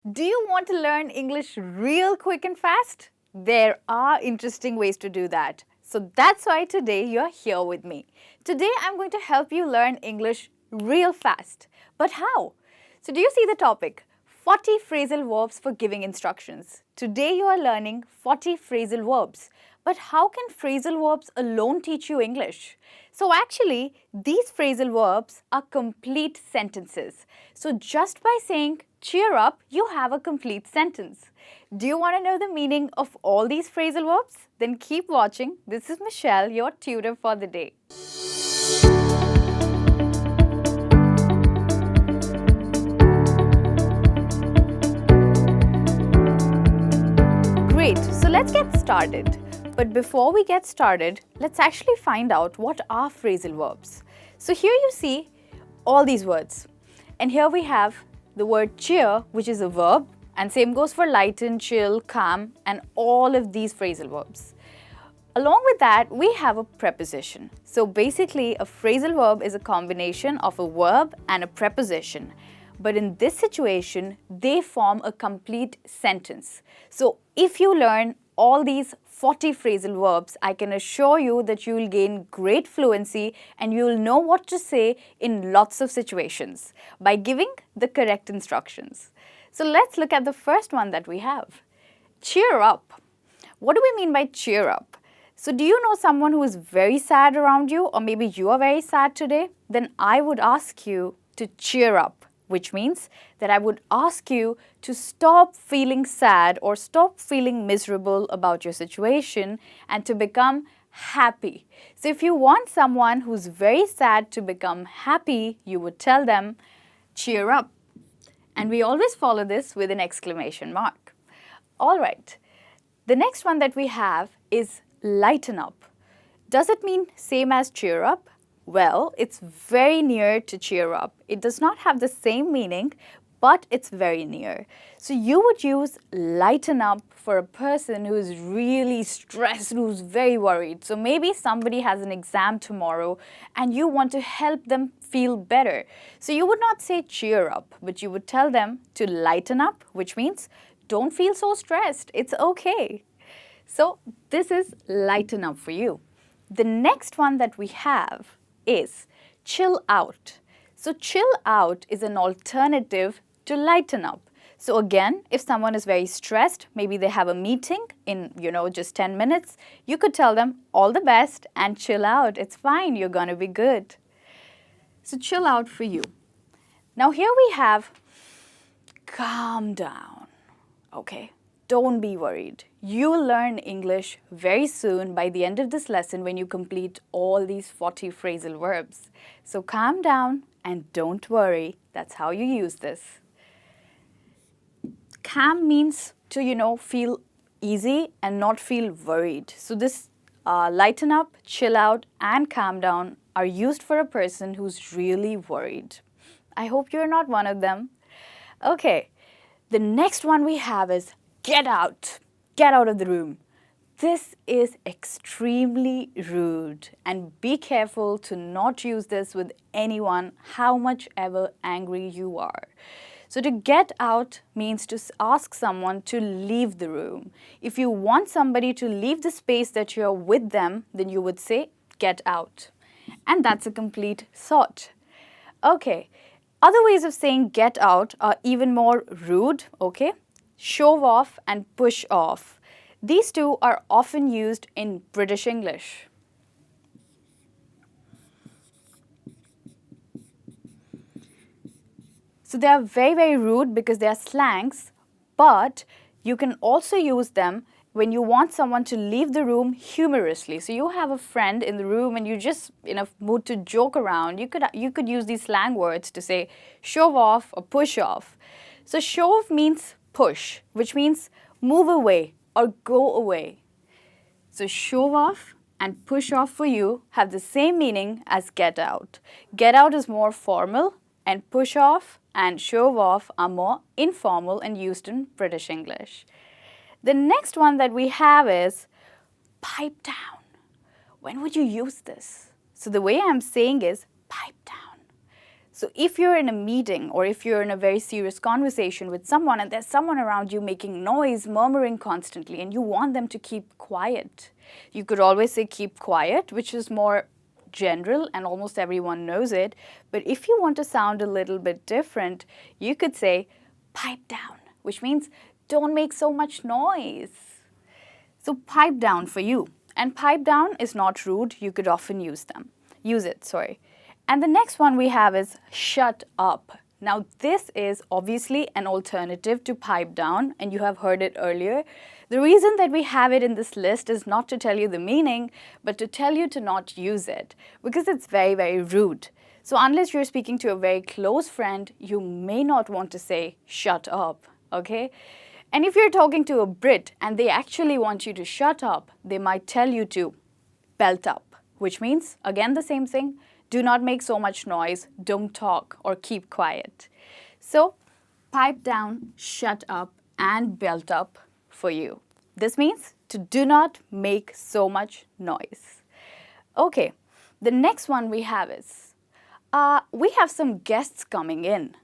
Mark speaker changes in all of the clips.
Speaker 1: Do you want to learn English real quick and fast? There are interesting ways to do that. So that's why today you're here with me. Today I'm going to help you learn English real fast. But how? So do you see the topic? 40 phrasal verbs for giving instructions. Today you are learning 40 phrasal verbs. But how can phrasal verbs alone teach you English? So actually, these phrasal verbs are complete sentences. So just by saying cheer up, you have a complete sentence. Do you want to know the meaning of all these phrasal verbs? Then keep watching. This is Michelle, your tutor for the day. Great, so let's get started. But before we get started, let's actually find out what are phrasal verbs. So here you see all these words. And here we have the word cheer, which is a verb, and same goes for lighten, chill, calm, and all of these phrasal verbs. Along with that, we have a preposition. So basically, a phrasal verb is a combination of a verb and a preposition. But in this situation, they form a complete sentence. So if you learn all these 40 phrasal verbs, I can assure you that you will gain great fluency and you will know what to say in lots of situations by giving the correct instructions. So let's look at the first one that we have. Cheer up. What do we mean by cheer up? So do you know someone who is very sad around you, or maybe you are very sad today? Then I would ask you to cheer up, which means that I would ask you to stop feeling sad or stop feeling miserable about your situation and to become happy. So if you want someone who's very sad to become happy, you would tell them, cheer up. And we always follow this with an exclamation mark. All right, the next one that we have is lighten up. Does it mean same as cheer up? Well, it's very near to cheer up. It does not have the same meaning, but it's very near. So you would use lighten up for a person who is really stressed, who's very worried. So maybe somebody has an exam tomorrow and you want to help them feel better. So you would not say cheer up, but you would tell them to lighten up, which means don't feel so stressed. It's okay. So this is lighten up for you. The next one that we have is chill out. So chill out is an alternative to lighten up. So again, if someone is very stressed, maybe they have a meeting in, just 10 minutes, you could tell them all the best and chill out. It's fine, you're going to be good. So chill out for you. Now here we have calm down. Okay. Don't be worried. You will learn English very soon by the end of this lesson when you complete all these 40 phrasal verbs. So calm down and don't worry. That's how you use this. Calm means to, feel easy and not feel worried. So this lighten up, chill out, and calm down are used for a person who's really worried. I hope you're not one of them. Okay, the next one we have is get out. Get out of the room. This is extremely rude and be careful to not use this with anyone, how much ever angry you are. So to get out means to ask someone to leave the room. If you want somebody to leave the space that you're with them, then you would say get out. And that's a complete thought. Okay, other ways of saying get out are even more rude, okay? Shove off and push off. These two are often used in British English. So they are very, very rude because they are slangs, but you can also use them when you want someone to leave the room humorously. So you have a friend in the room and you're just in a mood to joke around. You could use these slang words to say shove off or push off. So shove means push, which means move away or go away. So shove off and push off for you have the same meaning as get out. Get out is more formal and push off and shove off are more informal and used in British English. The next one that we have is pipe down. When would you use this? So the way I'm saying is pipe down. So if you're in a meeting or if you're in a very serious conversation with someone and there's someone around you making noise, murmuring constantly, and you want them to keep quiet, you could always say keep quiet, which is more general and almost everyone knows it. But if you want to sound a little bit different, you could say pipe down, which means don't make so much noise. So pipe down for you. And pipe down is not rude. You could often use it. And the next one we have is shut up. Now this is obviously an alternative to pipe down, and you have heard it earlier. The reason that we have it in this list is not to tell you the meaning, but to tell you to not use it, because it's very, very rude. So unless you're speaking to a very close friend, you may not want to say shut up, okay? And if you're talking to a Brit and they actually want you to shut up, they might tell you to belt up, which means, again, the same thing. Do not make so much noise, don't talk, or keep quiet. So, pipe down, shut up, and belt up for you. This means to do not make so much noise. Okay, the next one we have is, we have some guests coming in,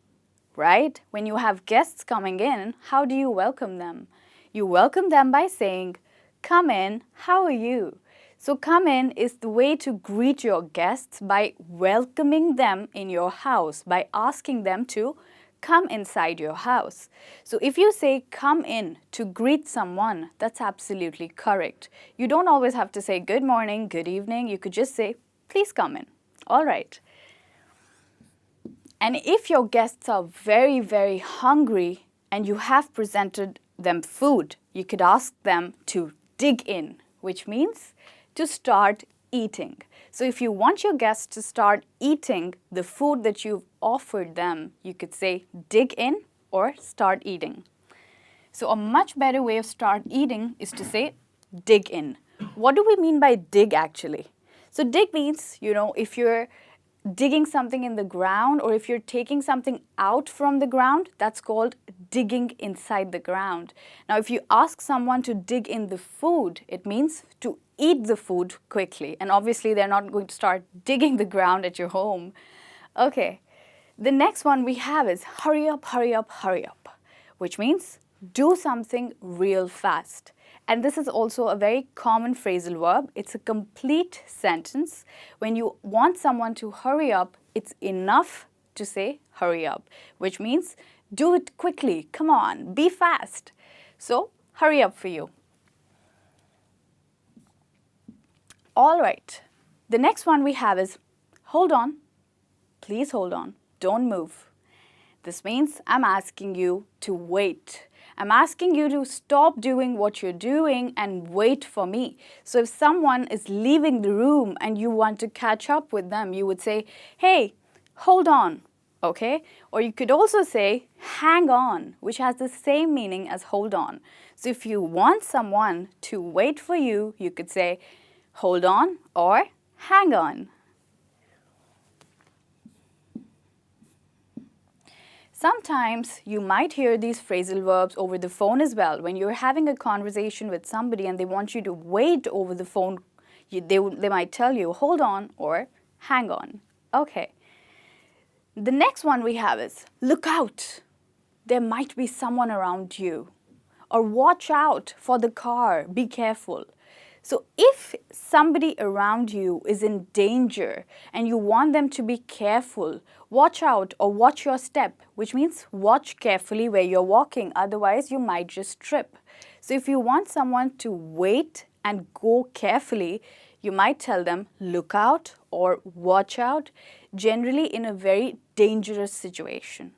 Speaker 1: right? When you have guests coming in, how do you welcome them? You welcome them by saying, come in, how are you? So come in is the way to greet your guests by welcoming them in your house, by asking them to come inside your house. So if you say come in to greet someone, that's absolutely correct. You don't always have to say good morning, good evening. You could just say, please come in. All right. And if your guests are very, very hungry and you have presented them food, you could ask them to dig in, which means to start eating. So if you want your guests to start eating the food that you've offered them, you could say dig in or start eating. So a much better way of start eating is to say dig in. What do we mean by dig actually? So dig means, if you're digging something in the ground or if you're taking something out from the ground, that's called digging inside the ground. Now, if you ask someone to dig in the food, it means to eat the food quickly. And obviously, they're not going to start digging the ground at your home. Okay, the next one we have is hurry up, hurry up, hurry up, which means do something real fast. And this is also a very common phrasal verb. It's a complete sentence. When you want someone to hurry up, it's enough to say hurry up, which means do it quickly, come on, be fast. So, hurry up for you. All right, the next one we have is hold on, please hold on, don't move. This means I'm asking you to wait. I'm asking you to stop doing what you're doing and wait for me. So if someone is leaving the room and you want to catch up with them, you would say, hey, hold on, okay? Or you could also say, hang on, which has the same meaning as hold on. So if you want someone to wait for you, you could say, hold on or hang on. Sometimes you might hear these phrasal verbs over the phone as well. When you're having a conversation with somebody and they want you to wait over the phone, they might tell you, hold on or hang on. Okay. The next one we have is, look out. There might be someone around you. Or watch out for the car, be careful. So if somebody around you is in danger and you want them to be careful, watch out or watch your step, which means watch carefully where you're walking, otherwise you might just trip. So if you want someone to wait and go carefully, you might tell them look out or watch out, generally in a very dangerous situation.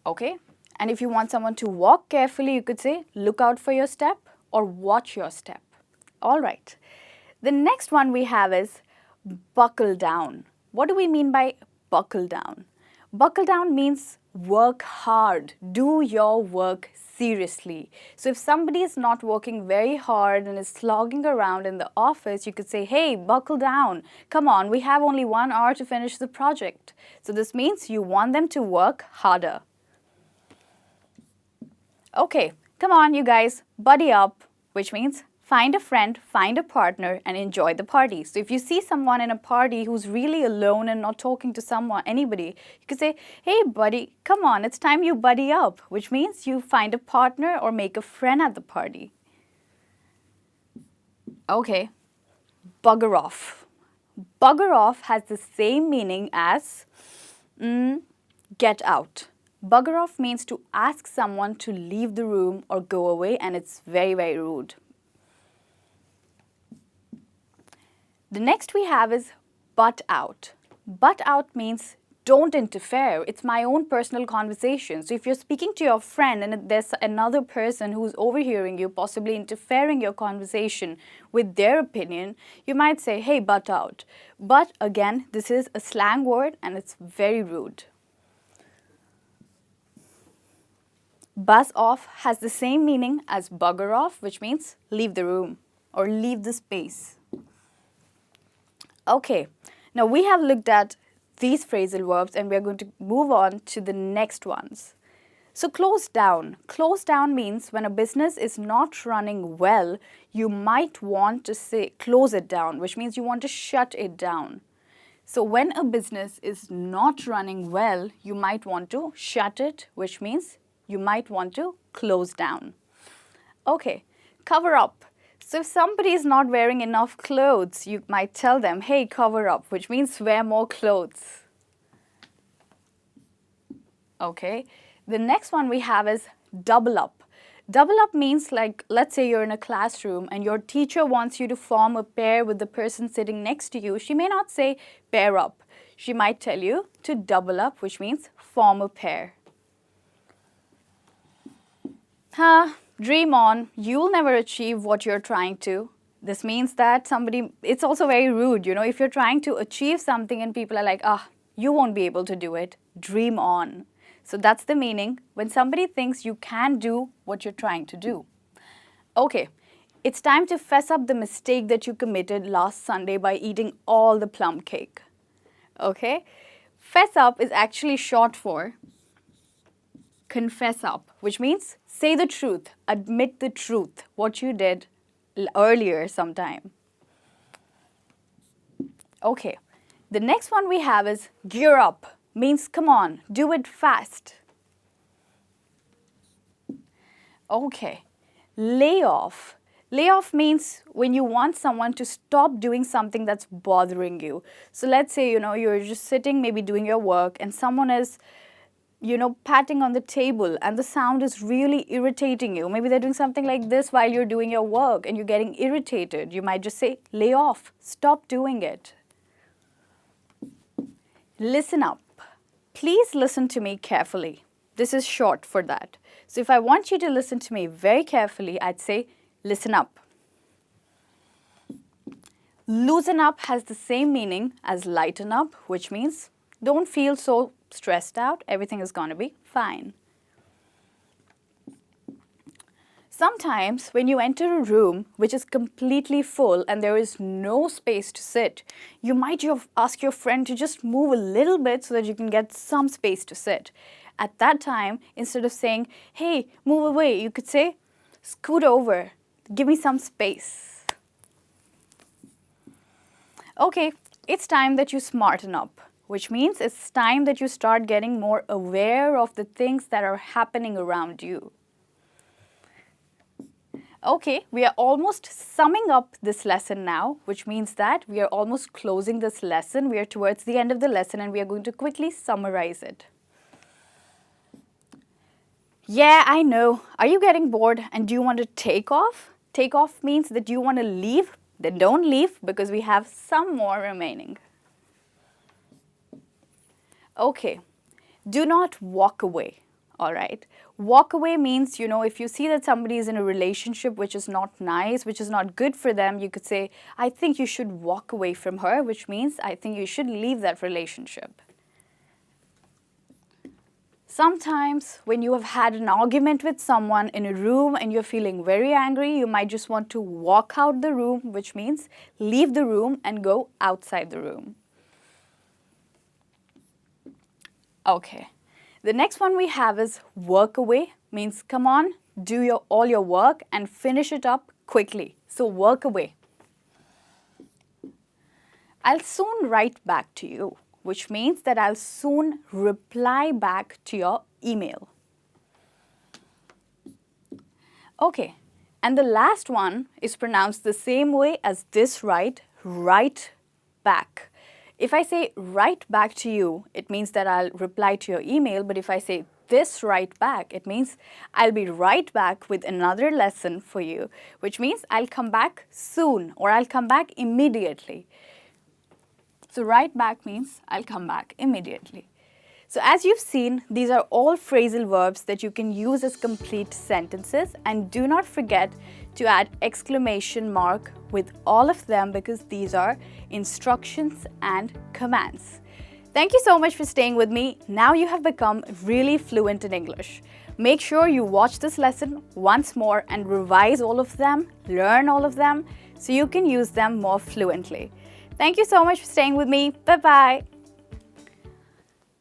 Speaker 1: Okay? And if you want someone to walk carefully, you could say, look out for your step or watch your step. All right. The next one we have is buckle down. What do we mean by buckle down? Buckle down means work hard. Do your work seriously. So if somebody is not working very hard and is slogging around in the office, you could say, hey, buckle down. Come on, we have only 1 hour to finish the project. So this means you want them to work harder. Okay, come on, you guys, buddy up, which means find a friend, find a partner, and enjoy the party. So if you see someone in a party who's really alone and not talking to anybody, you could say, hey buddy, come on, it's time you buddy up, which means you find a partner or make a friend at the party. Okay, bugger off. Bugger off has the same meaning as get out. Bugger off means to ask someone to leave the room or go away, and it's very, very rude. The next we have is butt out. Butt out means don't interfere. It's my own personal conversation. So if you're speaking to your friend and there's another person who's overhearing you, possibly interfering your conversation with their opinion, you might say, hey, butt out. But again, this is a slang word and it's very rude. Buzz off has the same meaning as bugger off, which means leave the room or leave the space. Okay, now we have looked at these phrasal verbs and we're going to move on to the next ones. So close down. Close down means when a business is not running well, you might want to say close it down, which means you want to shut it down. So when a business is not running well, you might want to shut it, which means you might want to close down. Okay, cover up. So if somebody is not wearing enough clothes, you might tell them, hey, cover up, which means wear more clothes. Okay, the next one we have is double up. Double up means like, let's say you're in a classroom and your teacher wants you to form a pair with the person sitting next to you. She may not say pair up. She might tell you to double up, which means form a pair. Dream on, you'll never achieve what you're trying to. This means that it's also very rude, you know, if you're trying to achieve something and people are like, you won't be able to do it, dream on. So that's the meaning when somebody thinks you can do what you're trying to do. Okay, it's time to fess up the mistake that you committed last Sunday by eating all the plum cake. Okay, fess up is actually short for confess up, which means say the truth, admit the truth, what you did earlier sometime. Okay, the next one we have is gear up, means come on, do it fast. Okay, lay off. Lay off means when you want someone to stop doing something that's bothering you. So let's say, you're just sitting, maybe doing your work, and someone is patting on the table and the sound is really irritating you. Maybe they're doing something like this while you're doing your work and you're getting irritated. You might just say, lay off, stop doing it. Listen up. Please listen to me carefully. This is short for that. So if I want you to listen to me very carefully, I'd say, listen up. Loosen up has the same meaning as lighten up, which means don't feel so stressed out, everything is going to be fine. Sometimes when you enter a room which is completely full and there is no space to sit, you might ask your friend to just move a little bit so that you can get some space to sit. At that time, instead of saying, hey, move away, you could say, scoot over, give me some space. Okay, it's time that you smarten up, which means it's time that you start getting more aware of the things that are happening around you. Okay, we are almost summing up this lesson now, which means that we are almost closing this lesson. We are towards the end of the lesson and we are going to quickly summarize it. Yeah, I know. Are you getting bored and do you want to take off? Take off means that you want to leave. Then don't leave because we have some more remaining. Okay, do not walk away, all right? Walk away means, if you see that somebody is in a relationship which is not nice, which is not good for them, you could say, I think you should walk away from her, which means I think you should leave that relationship. Sometimes when you have had an argument with someone in a room and you're feeling very angry, you might just want to walk out the room, which means leave the room and go outside the room. Okay, the next one we have is work away, means come on, do all your work and finish it up quickly. So work away. I'll soon write back to you, which means that I'll soon reply back to your email. Okay, and the last one is pronounced the same way as this write back. If I say write back to you, it means that I'll reply to your email, but if I say this write back, it means I'll be right back with another lesson for you, which means I'll come back soon or I'll come back immediately. So write back means I'll come back immediately. So as you've seen, these are all phrasal verbs that you can use as complete sentences, and do not forget to add exclamation mark with all of them because these are instructions and commands. Thank you so much for staying with me. Now you have become really fluent in English. Make sure you watch this lesson once more and revise all of them, learn all of them, so you can use them more fluently. Thank you so much for staying with me. Bye-bye.